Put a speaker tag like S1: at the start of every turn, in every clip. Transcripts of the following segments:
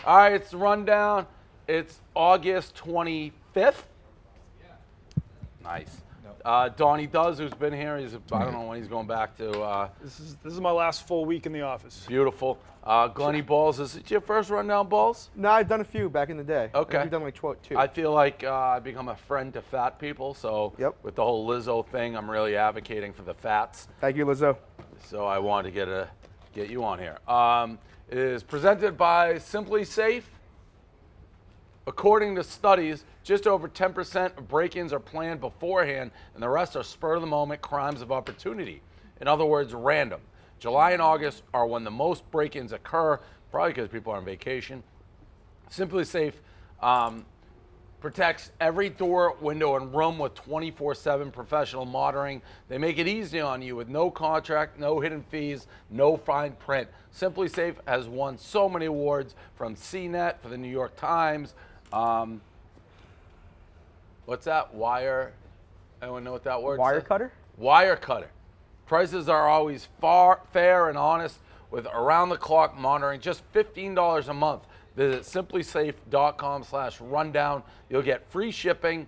S1: All right, it's the rundown. It's August 25th. Nice. Donnie does, who's been here. I don't know when he's going back to.
S2: This is my last full week in the office.
S1: Beautiful. Glenny Balls, is it your first rundown, Balls?
S3: No, I've done a few back in the day.
S1: Okay.
S3: I've done like 2.
S1: I feel like I've become a friend to fat people, so with the whole Lizzo thing, I'm really advocating for the fats.
S3: Thank you, Lizzo.
S1: So I wanted to get you on here. It is presented by Simply Safe. According to studies, just over 10% of break-ins are planned beforehand, and the rest are spur-of-the-moment crimes of opportunity. In other words, random. July and August are when the most break-ins occur, probably because people are on vacation. Simply Safe protects every door, window, and room with 24/7 professional monitoring. They make it easy on you with no contract, no hidden fees, no fine print. Simply Safe has won so many awards from CNET for the New York Times. What's that? Wire? Anyone know what that word
S3: Wire
S1: says?
S3: cutter?
S1: Wire cutter. Prices are always fair and honest with around-the-clock monitoring, just $15 a month. Visit simplysafe.com/rundown. You'll get free shipping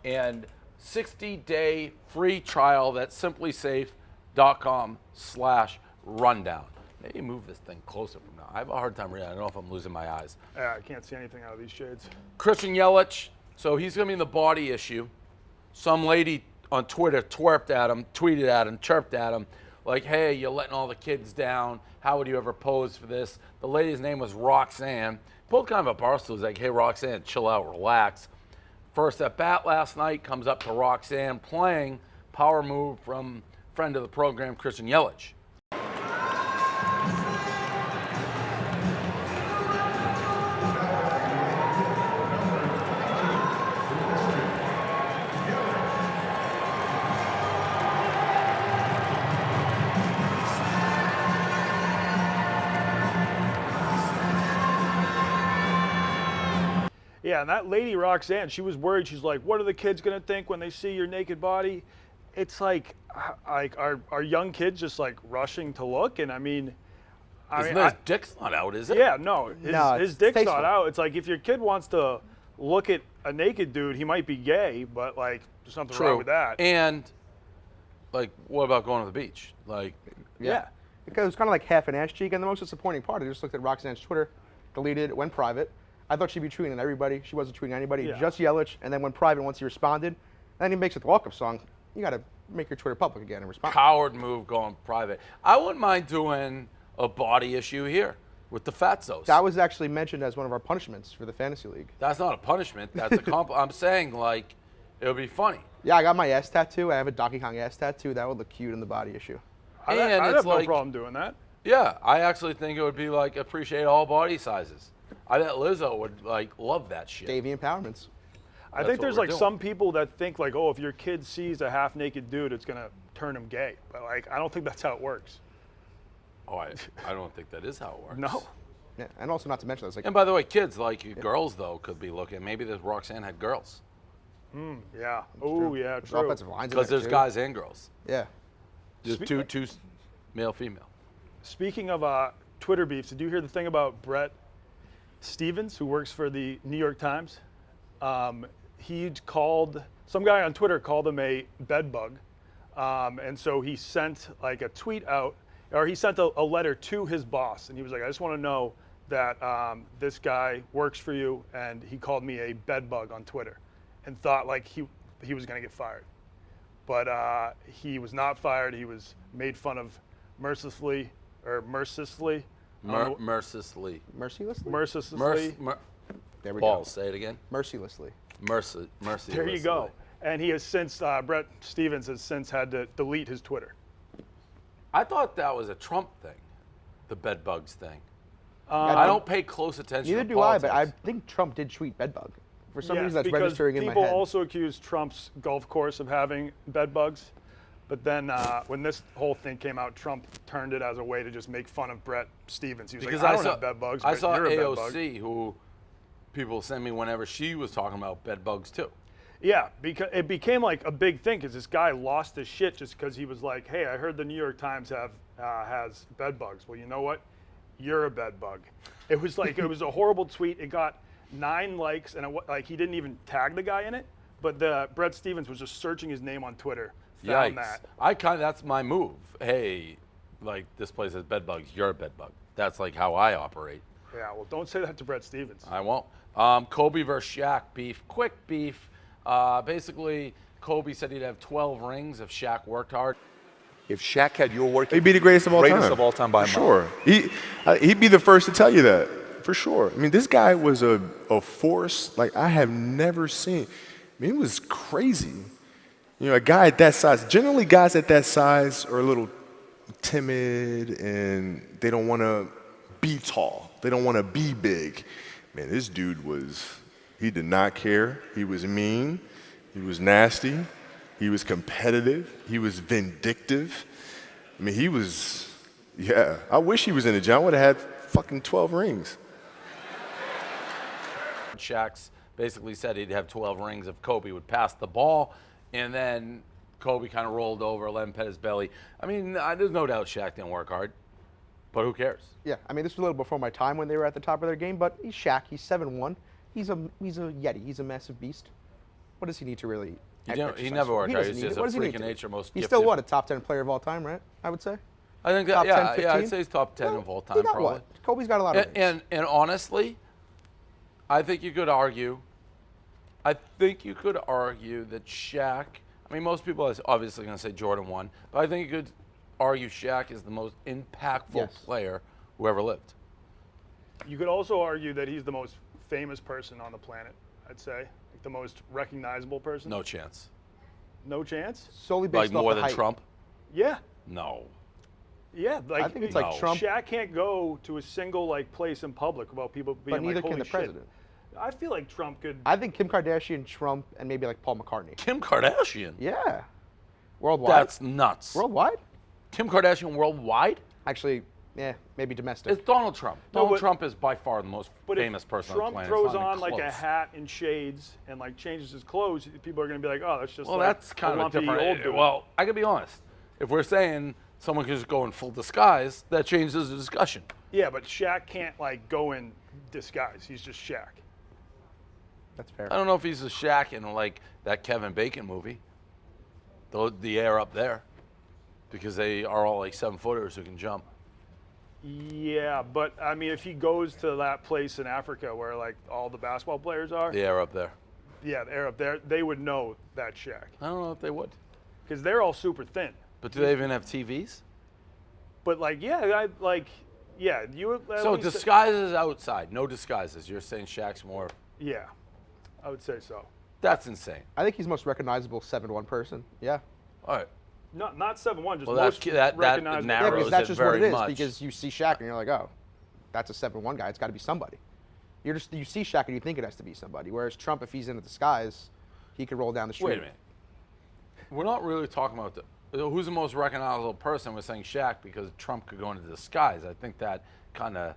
S1: and 60-day free trial. That's simplysafe.com/rundown. Maybe move this thing closer from now. I have a hard time reading. I don't know if I'm losing my eyes.
S2: I can't see anything out of these shades.
S1: Christian Yelich, so he's going to be in the body issue. Some lady on Twitter tweeted at him, chirped at him, like, hey, you're letting all the kids down. How would you ever pose for this? The lady's name was Roxanne. Pulled kind of a Barstool. Like, hey, Roxanne, chill out, relax. First at bat last night comes up to Roxanne playing power move from friend of the program, Christian Yelich.
S2: Yeah, and that lady Roxanne, she was worried. She's like, "What are the kids gonna think when they see your naked body?" It's like are young kids just like rushing to look? And I mean,
S1: his dick's not out, is it?
S2: Yeah, no, his dick's
S3: tasteful.
S2: not out. It's like if your kid wants to look at a naked dude, he might be gay, but like there's something wrong with that.
S1: And like, what about going to the beach? Like,
S2: yeah.
S3: Because it was kind of like half an ass cheek, and the most disappointing part, I just looked at Roxanne's Twitter, deleted it, went private. I thought she'd be tweeting at everybody. She wasn't tweeting at anybody, just Yelich, and then went private once he responded. And then he makes it the walk-up song. You got to make your Twitter public again and respond.
S1: Coward move going private. I wouldn't mind doing a body issue here with the Fatzos.
S3: That was actually mentioned as one of our punishments for the Fantasy League.
S1: That's not a punishment. That's a compliment. I'm saying, like, it would be funny.
S3: Yeah, I got my ass tattoo. I have a Donkey Kong ass tattoo. That would look cute in the body issue.
S2: I'd have no problem doing that.
S1: Yeah, I actually think it would be like appreciate all body sizes. I bet Lizzo would like love that shit.
S3: Davey empowerments.
S2: I think there's like some people that think like, oh, if your kid sees a half-naked dude, it's gonna turn him gay. But like, I don't think that's how it works.
S1: Oh, I don't think that is how it works.
S2: No.
S3: Yeah, and also not to mention that's like.
S1: And by the way, kids like girls though could be looking. Maybe this Roxanne had girls.
S2: Yeah. Oh, yeah.
S3: There's
S2: True.
S3: offensive lines in
S1: Because
S3: there,
S1: there's
S3: too.
S1: guys and girls.
S3: Yeah.
S1: Just two male, female.
S2: Speaking of Twitter beefs, did you hear the thing about Brett Stevens, who works for the New York Times? He called, some guy on Twitter called him a bed bug. And so he sent like a tweet out, or he sent a letter to his boss. And he was like, I just want to know that this guy works for you. And he called me a bed bug on Twitter and thought like he was going to get fired. But he was not fired. He was made fun of mercilessly.
S1: Mercilessly.
S3: Mercilessly? There we
S1: Balls,
S3: go.
S1: say it again.
S3: Mercilessly.
S1: Mercilessly.
S2: There you go. And he has since, Brett Stevens has since had to delete his Twitter.
S1: I thought that was a Trump thing, the bed bugs thing. I don't pay close attention
S3: Neither
S1: to
S3: do
S1: politics.
S3: I, but I think Trump did tweet bedbug. For some reason, that's
S2: because
S3: registering in my
S2: people
S3: head.
S2: also accuse Trump's golf course of having bed bugs. But then when this whole thing came out, Trump turned it as a way to just make fun of Brett Stevens. He was
S1: Because
S2: like, I don't have bed bugs,
S1: I
S2: but
S1: saw
S2: you're a bed bug.
S1: AOC, who people send me whenever she was talking about bed bugs too.
S2: Yeah, because it became like a big thing because this guy lost his shit just because he was like, hey, I heard the New York Times has bed bugs. Well, you know what? you're a bed bug. It was like, it was a horrible tweet. It got 9 likes, and like he didn't even tag the guy in it. But Brett Stevens was just searching his name on Twitter. Found
S1: Yikes.
S2: that.
S1: That's my move. Hey, like this place has bed bugs. You're a bed bug. That's like how I operate.
S2: Yeah, well, don't say that to Brett Stevens.
S1: I won't. Kobe versus Shaq beef. Quick beef. Basically, Kobe said he'd have 12 rings if Shaq worked hard.
S4: If Shaq had your work,
S5: He'd be the greatest of all time.
S4: Greatest of all time by a
S5: For
S4: mile.
S5: sure. He'd be the first to tell you that. For sure. I mean, this guy was a force like I have never seen. I mean, it was crazy. You know, a guy at that size. Generally, guys at that size are a little timid and they don't want to be tall. They don't want to be big. Man, this dude he did not care. He was mean. He was nasty. He was competitive. He was vindictive. I mean, I wish he was in the gym. I would have had fucking 12 rings.
S1: Shaq's basically said he'd have 12 rings if Kobe would pass the ball, and then Kobe kind of rolled over, let him pet his belly. I mean, there's no doubt Shaq didn't work hard, but who cares?
S3: Yeah, I mean, this was a little before my time when they were at the top of their game, but he's Shaq. He's 7'1". He's a Yeti. He's a massive beast. What does he need to really
S1: He
S3: exercise
S1: never
S3: for?
S1: worked
S3: He
S1: hard.
S3: doesn't
S1: He's
S3: need
S1: just
S3: it. What
S1: a
S3: does he
S1: freak
S3: need
S1: of
S3: to?
S1: nature, most
S3: He's
S1: gifted.
S3: still, what, a top 10 player of all time, right? I would say.
S1: I think
S3: Top 10,
S1: I'd
S3: 15?
S1: say he's top 10 of all time,
S3: He got
S1: probably.
S3: what? Kobe's got a lot of rings.
S1: And honestly, I think you could argue that Shaq, I mean, most people are obviously going to say Jordan won, but I think you could argue Shaq is the most impactful
S3: Yes.
S1: player who ever lived.
S2: You could also argue that he's the most famous person on the planet, I'd say. Like the most recognizable person.
S1: No chance.
S2: No chance?
S3: Solely based
S1: Like
S3: off
S1: more
S3: the
S1: than
S3: height.
S1: Trump?
S2: Yeah.
S1: No.
S2: Yeah, like
S3: I think it's like
S1: No.
S3: Trump,
S2: Shaq can't go to a single place in public without people being
S3: but neither
S2: like,
S3: can
S2: holy
S3: the
S2: shit.
S3: president.
S2: I feel like Trump could.
S3: I think Kim Kardashian, Trump, and maybe like Paul McCartney.
S1: Kim Kardashian?
S3: Yeah. Worldwide.
S1: That's nuts.
S3: Worldwide?
S1: Kim Kardashian worldwide?
S3: Actually, yeah, maybe domestic.
S1: It's Donald Trump.
S2: No,
S1: Donald
S2: but-
S1: Trump is by far the most
S2: But if
S1: famous person
S2: Trump
S1: on the planet.
S2: throws
S1: It's not
S2: on
S1: even
S2: like a
S1: close.
S2: hat and shades and like changes his clothes, people are going to be like, oh, that's just
S1: Well,
S2: like
S1: that's kind
S2: a
S1: of a
S2: lumpy
S1: different.
S2: old dude.
S1: Well, I can be honest. If we're saying someone could just go in full disguise, that changes the discussion.
S2: Yeah, but Shaq can't like go in disguise. He's just Shaq.
S3: That's fair.
S1: I don't know if he's a Shaq in like that Kevin Bacon movie. The air up there, because they are all like 7-footers who can jump.
S2: Yeah, but I mean, if he goes to that place in Africa where like all the basketball players are,
S1: The air up there.
S2: yeah, they're up there, they would know that Shaq
S1: I don't know if they would.
S2: because they're all super thin.
S1: But do they even have TVs?
S2: But like, yeah, you. at
S1: So
S2: least-
S1: disguises outside, no disguises. You're saying Shaq's more.
S2: Yeah, I would say so.
S1: That's insane.
S3: I think he's the most recognizable 7'1" person. Yeah.
S1: All right.
S2: Not 7'1", just
S1: Well,
S2: most
S1: that
S2: recognizable.
S1: narrows
S3: Yeah, because that's
S1: it
S3: just what
S1: very
S3: it is.
S1: much.
S3: Because you see Shaq and you're like, oh, that's a 7'1" guy. It's got to be somebody. You see Shaq and you think it has to be somebody. Whereas Trump, if he's in a disguise, he could roll down the street.
S1: Wait a minute. We're not really talking about who's the most recognizable person. We're saying Shaq because Trump could go into disguise. I think that kind of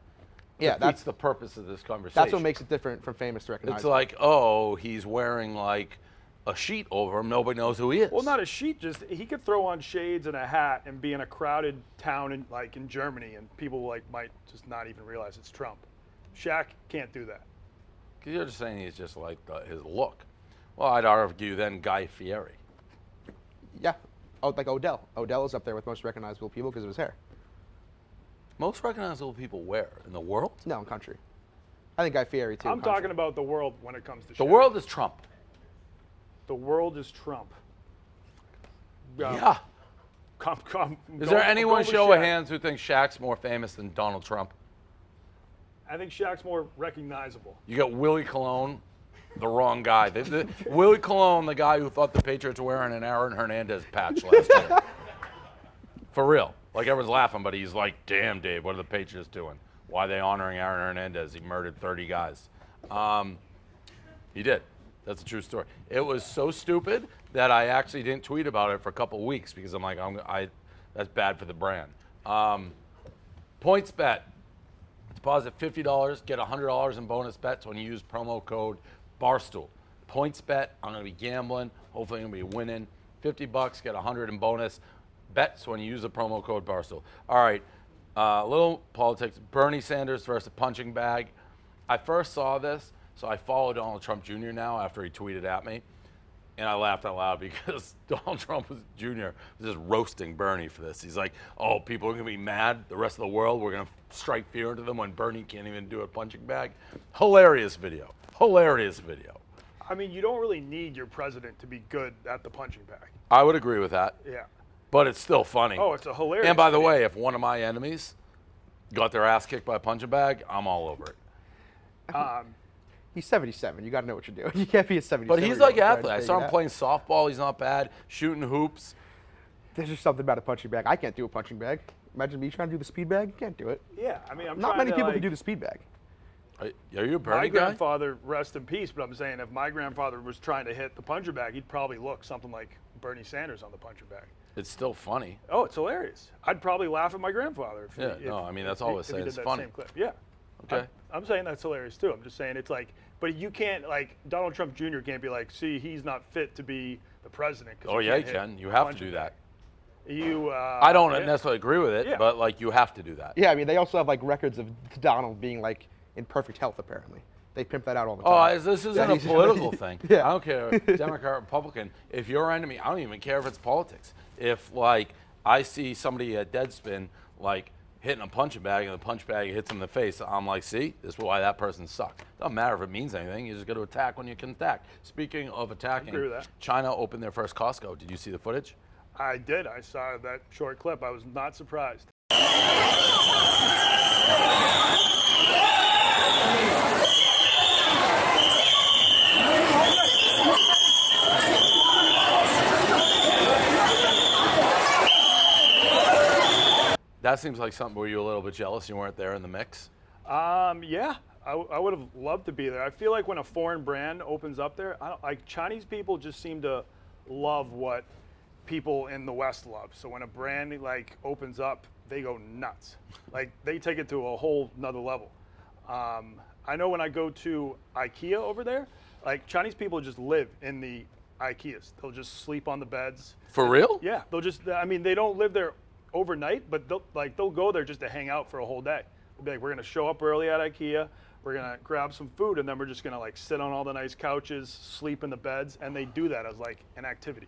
S3: Yeah,
S1: defeats the purpose of this conversation.
S3: That's what makes it different from famous to recognizable.
S1: It's like, oh, he's wearing like a sheet over him. Nobody knows who he is.
S2: Well, not a sheet. Just he could throw on shades and a hat and be in a crowded town in Germany, and people might just not even realize it's Trump. Shaq can't do that.
S1: 'Cause you're just saying he's just like his look. Well, I'd argue then Guy Fieri.
S3: Yeah. Oh, like Odell. Odell is up there with most recognizable people because of his hair.
S1: Most recognizable people where? In the world?
S3: No, in country. I think Guy Fieri, too.
S2: I'm talking about the world when it comes to
S1: The
S2: Shaq.
S1: world is Trump.
S2: The world is Trump.
S1: Yeah. Is there anyone, show of hands, who thinks Shaq's more famous than Donald Trump?
S2: I think Shaq's more recognizable.
S1: You got Willie Colon, the wrong guy. Willie Colon, the guy who thought the Patriots were wearing an Aaron Hernandez patch last year. For real. Like, everyone's laughing, but he's like, damn, Dave, what are the Patriots doing? Why are they honoring Aaron Hernandez? He murdered 30 guys. He did. That's a true story. It was so stupid that I actually didn't tweet about it for a couple of weeks because I'm like, that's bad for the brand. Points bet. Deposit $50, get $100 in bonus bets when you use promo code Barstool. Points bet, I'm going to be gambling. Hopefully I'm going to be winning. $50, get $100 in bonus bets when you use the promo code Barstool. All right, Little politics. Bernie Sanders versus punching bag. I first saw this, so I follow Donald Trump Jr. now after he tweeted at me. And I laughed out loud because Donald Trump Jr. was just roasting Bernie for this. He's like, oh, people are going to be mad. The rest of the world, we're going to strike fear into them when Bernie can't even do a punching bag. Hilarious video. Hilarious video.
S2: I mean, you don't really need your president to be good at the punching bag.
S1: I would agree with that.
S2: Yeah.
S1: But it's still funny.
S2: Oh, it's a hilarious
S1: And by the
S2: video.
S1: way, if one of my enemies got their ass kicked by a punching bag, I'm all over it.
S3: He's 77. You got to know what you're doing. You can't be a 77.
S1: But he's like an athlete. I saw him playing softball. He's not bad. Shooting hoops.
S3: There's just something about a punching bag. I can't do a punching bag. Imagine me trying to do the speed bag. You can't do it.
S2: Yeah, I mean, I'm
S3: Not
S2: trying
S3: many
S2: to,
S3: people
S2: like,
S3: can do the speed bag.
S1: Are you a Bernie
S2: My
S1: guy?
S2: grandfather, rest in peace, but I'm saying if my grandfather was trying to hit the puncher bag, he'd probably look something like Bernie Sanders on the puncher bag.
S1: It's still funny.
S2: Oh, it's hilarious. I'd probably laugh at my grandfather. If
S1: Yeah,
S2: if,
S1: no, I mean, that's
S2: if
S1: all
S2: he-
S1: I
S2: if
S1: say.
S2: he did
S1: It's
S2: that
S1: funny.
S2: Same clip. Yeah.
S1: Okay.
S2: I'm saying that's hilarious too. I'm just saying it's like, but you can't, like, Donald Trump Jr. can't be like, see, he's not fit to be the president. 'cause
S1: Oh, yeah, you
S2: can't hit
S1: can. You
S2: the
S1: have to
S2: punching
S1: do that.
S2: bag. You.
S1: I don't
S2: yeah.
S1: necessarily agree with it,
S2: Yeah.
S1: but, like, you have to do that.
S3: Yeah, I mean, they also have like records of Donald being like in perfect health. Apparently, they pimp that out all the time.
S1: Oh, this isn't a
S3: he's-
S1: political thing.
S3: Yeah.
S1: I don't care, Democrat, Republican. If you're enemy, I don't even care if it's politics. If, like, I see somebody at Deadspin, like, hitting a punching bag and the punch bag hits him in the face, I'm like, see, this is why that person sucks. Doesn't matter if it means anything. You just got to attack when you can attack. Speaking of attacking,
S2: agree with that.
S1: China opened their first Costco. Did you see the footage?
S2: I did. I saw that short clip. I was not surprised.
S1: That seems like something where you're a little bit jealous you weren't there in the mix.
S2: Yeah, I would have loved to be there. I feel like when a foreign brand opens up there, I don't, like Chinese people just seem to love what people in the West love. So when a brand like opens up, they go nuts. Like they take it to a whole nother level. I know when I go to IKEA over there, like Chinese people just live in the IKEAs. They'll just sleep on the beds.
S1: For real?
S2: Yeah, they'll just. I mean, they don't live there overnight, but they'll go there just to hang out for a whole day. They'll be like, we're gonna show up early at IKEA, we're gonna grab some food, and then we're just gonna like sit on all the nice couches, sleep in the beds, and they do that as like an activity.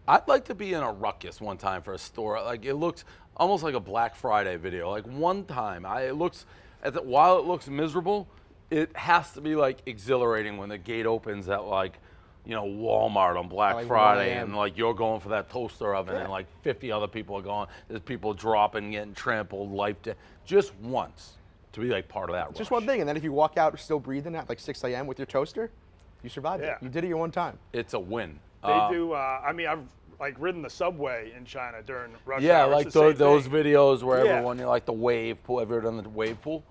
S1: I'd like to be in a ruckus one time for a store. Like it looks almost like a Black Friday video. Like one time, while it looks miserable, it has to be like exhilarating when the gate opens at like, Walmart on Black
S3: Like 1
S1: Friday,
S3: a.m.
S1: and like you're going for that toaster oven, and like 50 other people are going. There's people dropping, getting trampled, just once to be like part of that.
S3: Just
S1: rush.
S3: one thing, and then if you walk out still breathing at like 6 a.m. with your toaster, you survived
S2: Yeah.
S3: it. You did it your one time.
S1: It's a win.
S2: They do. I mean, I've like ridden the subway in China during rush
S1: Yeah,
S2: hour.
S1: like
S2: It's the same
S1: those
S2: thing.
S1: videos where
S2: Yeah.
S1: everyone, like the wave pool. Have you ever done the wave pool?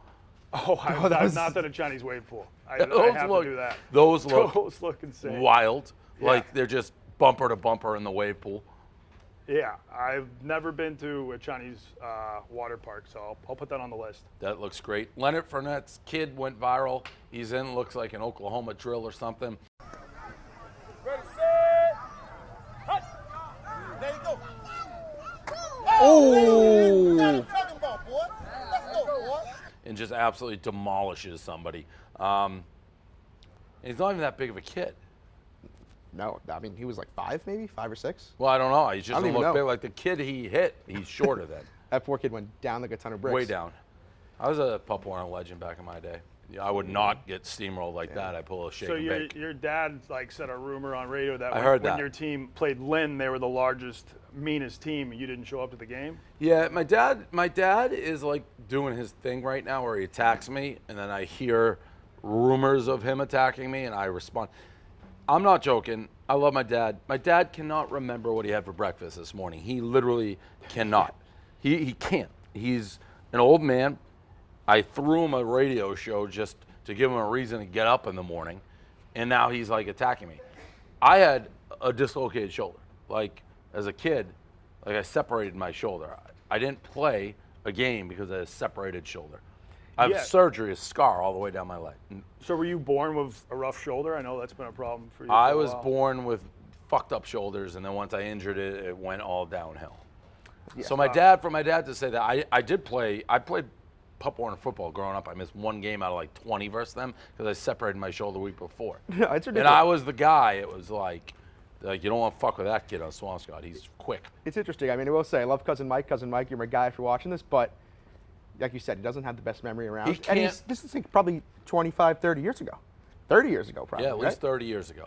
S2: Oh,
S3: that
S2: I've
S3: was-
S2: not done a Chinese wave pool. I
S1: Those
S2: have
S1: look-
S2: to do that.
S1: those look
S2: Those look insane.
S1: Wild.
S2: Yeah.
S1: Like they're just bumper to bumper in the wave pool.
S2: Yeah, I've never been to a Chinese water park, so I'll put that on the list.
S1: That looks great. Leonard Fournette's kid went viral. He's in, looks like an Oklahoma drill or something.
S6: Ready, set, hut. There you go.
S1: Oh!
S6: Talking about, boy. Let's go, boy.
S1: And just absolutely demolishes somebody. And he's not even that big of a kid.
S3: No, I mean he was like 5 maybe, 5 or 6.
S1: Well, I don't know. He just
S3: I don't
S1: doesn't
S3: even
S1: look
S3: know.
S1: big. Like the kid he hit, he's shorter than.
S3: That poor kid went down like a ton of bricks.
S1: Way down. I was a Pop Warner legend back in my day. Yeah, I would not get steamrolled like that. I pull a shake
S2: So
S1: and bake.
S2: your dad like said a rumor on radio that
S1: I
S2: when,
S1: heard
S2: when
S1: that.
S2: your team played Lynn, they were the largest, meanest team, and you didn't show up to the game.
S1: Yeah, my dad is like doing his thing right now where he attacks me and then I hear rumors of him attacking me and I respond. I'm not joking. I love my dad. My dad cannot remember what he had for breakfast this morning. He literally cannot. He can't. He's an old man. I threw him a radio show just to give him a reason to get up in the morning, and now he's like attacking me. I had a dislocated shoulder. Like as a kid, like I separated my shoulder. I didn't play a game because I had a separated shoulder. I have
S2: Yeah.
S1: surgery, a scar all the way down my leg.
S2: So were you born with a rough shoulder? I know that's been a problem for you.
S1: I
S2: for a
S1: was
S2: while.
S1: born with fucked up shoulders, and then once I injured it, it went all downhill. So my dad, for my dad to say that, I played Pop Warner football growing up. I missed one game out of like 20 versus them because I separated my shoulder the week before.
S3: No, it's ridiculous.
S1: And I was the guy. It was like you don't want to fuck with that kid on Swampscott. He's quick.
S3: It's interesting. I mean, I will say, I love Cousin Mike. Cousin Mike, you're my guy if you're watching this, but like you said, he doesn't have the best memory around.
S1: He can't.
S3: This is like probably 25, 30 years ago. 30 years ago, probably.
S1: Yeah, at least
S3: right?
S1: 30 years ago.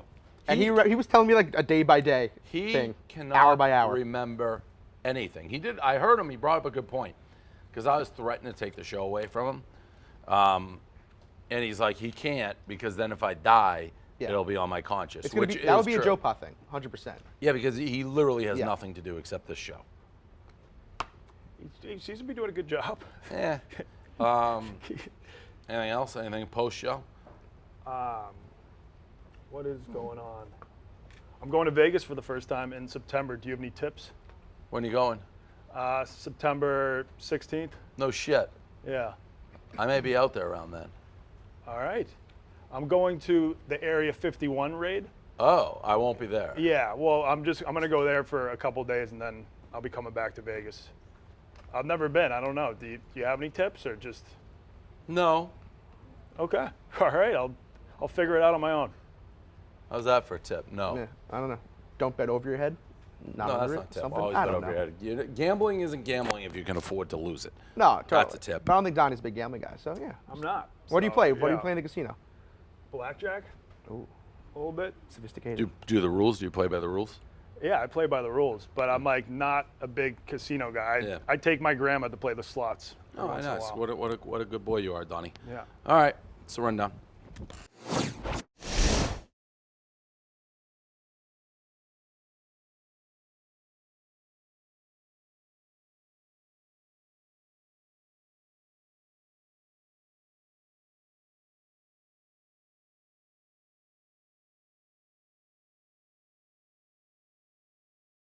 S3: And he was telling me like a day by day thing,
S1: cannot
S3: hour by hour.
S1: remember anything. He did. I heard him. He brought up a good point because I was threatening to take the show away from him, and he's like, he can't because then if I die, it'll be on my conscience.
S3: It's gonna that would be a Joe Pa thing, 100%.
S1: Yeah, because he literally has nothing to do except this show.
S2: He seems to be doing a good job.
S1: Yeah. Anything else? Anything post show?
S2: What is going on? I'm going to Vegas for the first time in September. Do you have any tips?
S1: When are you going?
S2: September 16th.
S1: No shit.
S2: Yeah.
S1: I may be out there around then.
S2: All right. I'm going to the Area 51 raid.
S1: Oh, I won't be there.
S2: Yeah. Well, I'm going to go there for a couple days and then I'll be coming back to Vegas. I've never been. I don't know. Do you have any tips or just?
S1: No.
S2: Okay. All right. I'll figure it out on my own.
S1: How's that for a tip? No.
S3: Yeah, I don't know. Don't bet over your head.
S1: No, that's not a tip.
S3: Something?
S1: Always
S3: I
S1: bet
S3: don't
S1: over
S3: know.
S1: your head. Gambling isn't gambling if you can afford to lose it.
S3: No, totally.
S1: That's a tip.
S3: But I don't think Donnie's a big gambling guy, so yeah.
S2: I'm not.
S3: What do you play? What do you
S2: yeah.
S3: play in the casino?
S2: Blackjack.
S3: Ooh,
S2: A little bit.
S3: sophisticated.
S1: Do the rules? Do you play by the rules?
S2: Yeah, I play by the rules, but I'm like not a big casino guy.
S1: Yeah.
S2: I take my grandma to play the slots.
S1: Oh,
S2: once in a
S1: nice.
S2: while.
S1: What a good boy you are, Donnie.
S2: Yeah.
S1: All right. It's a rundown.